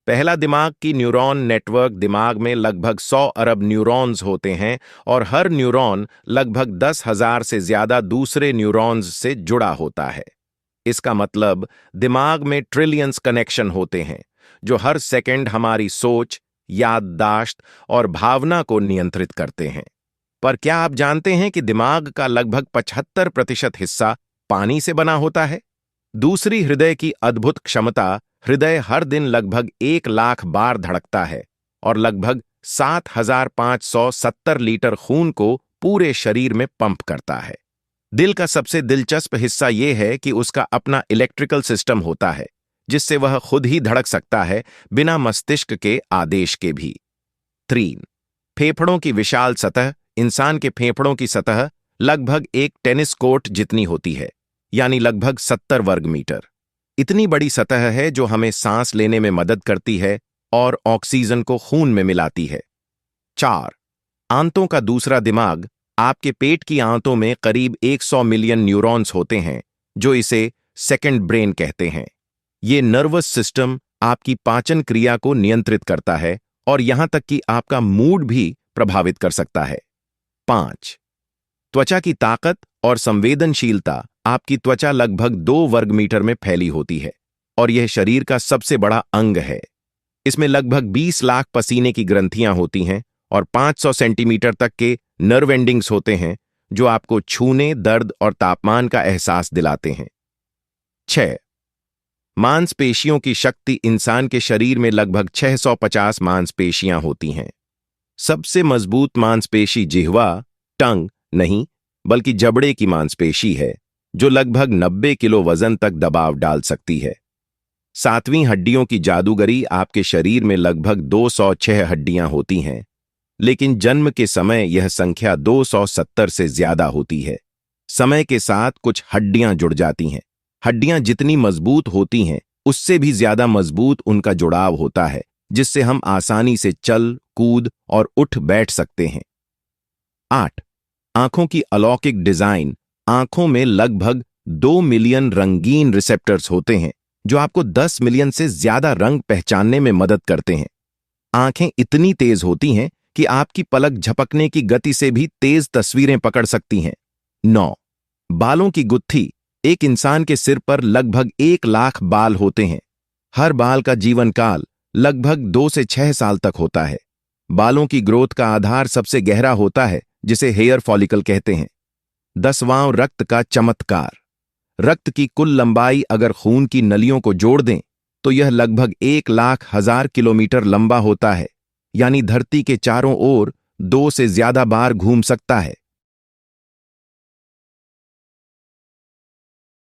पहला, दिमाग की न्यूरॉन नेटवर्क। दिमाग में लगभग 100 अरब न्यूरॉन्स होते हैं और हर न्यूरॉन लगभग 10,000 से ज्यादा दूसरे न्यूरॉन्स से जुड़ा होता है। इसका मतलब दिमाग में ट्रिलियंस कनेक्शन होते हैं जो हर सेकंड हमारी सोच, याददाश्त और भावना को नियंत्रित करते हैं। पर क्या आप जानते हैं कि दिमाग का लगभग 75% हिस्सा पानी से बना होता है? दूसरी, हृदय की अद्भुत क्षमता। हृदय हर दिन लगभग 1 लाख बार धड़कता है और लगभग 7,570 लीटर खून को पूरे शरीर में पंप करता है। दिल का सबसे दिलचस्प हिस्सा यह है कि उसका अपना इलेक्ट्रिकल सिस्टम होता है जिससे वह खुद ही धड़क सकता है बिना मस्तिष्क के आदेश के भी। 3, फेफड़ों की विशाल सतह। इंसान के फेफड़ों की सतह लगभग एक टेनिस कोर्ट जितनी होती है, यानी लगभग 70 वर्ग मीटर। इतनी बड़ी सतह है जो हमें सांस लेने में मदद करती है और ऑक्सीजन को खून में मिलाती है। 4, आंतों का दूसरा दिमाग। आपके पेट की आंतों में करीब 100 मिलियन न्यूरॉन्स होते हैं जो इसे सेकंड ब्रेन कहते हैं। ये नर्वस सिस्टम आपकी पाचन क्रिया को नियंत्रित करता है और यहां तक कि आपका मूड भी प्रभावित कर सकता है। 5, त्वचा की ताकत और संवेदनशीलता। आपकी त्वचा लगभग 2 वर्ग मीटर में फैली होती है और यह शरीर का सबसे बड़ा अंग है। इसमें लगभग 20 लाख पसीने की ग्रंथियां होती हैं और 500 सेंटीमीटर तक के नर्व एंडिंग्स होते हैं जो आपको छूने, दर्द और तापमान का एहसास दिलाते हैं। 6, मांसपेशियों की शक्ति। इंसान के शरीर में लगभग 650 मांसपेशियां होती हैं। सबसे मजबूत मांसपेशी जिह्वा, टंग नहीं बल्कि जबड़े की मांसपेशी है जो लगभग 90 किलो वजन तक दबाव डाल सकती है। 7वीं, हड्डियों की जादूगरी। आपके शरीर में लगभग 206 हड्डियां होती हैं, लेकिन जन्म के समय यह संख्या 270 से ज्यादा होती है। समय के साथ कुछ हड्डियां जुड़ जाती हैं। हड्डियां जितनी मजबूत होती हैं उससे भी ज्यादा मजबूत उनका जुड़ाव होता है, जिससे हम आसानी से चल, कूद और उठ बैठ सकते हैं। 8, आंखों की अलौकिक डिजाइन। आंखों में लगभग 2 मिलियन रंगीन रिसेप्टर्स होते हैं जो आपको 10 मिलियन से ज्यादा रंग पहचानने में मदद करते हैं। आंखें इतनी तेज होती हैं कि आपकी पलक झपकने की गति से भी तेज तस्वीरें पकड़ सकती हैं। 9, बालों की गुत्थी। एक इंसान के सिर पर लगभग 1 लाख बाल होते हैं। हर बाल का जीवन काल लगभग 2 से 6 साल तक होता है। बालों की ग्रोथ का आधार सबसे गहरा होता है जिसे हेयर फॉलिकल कहते हैं। 10वां, रक्त का चमत्कार। रक्त की कुल लंबाई अगर खून की नलियों को जोड़ दें तो यह लगभग 1,00,000 किलोमीटर लंबा होता है, यानी धरती के चारों ओर 2 से ज्यादा बार घूम सकता है।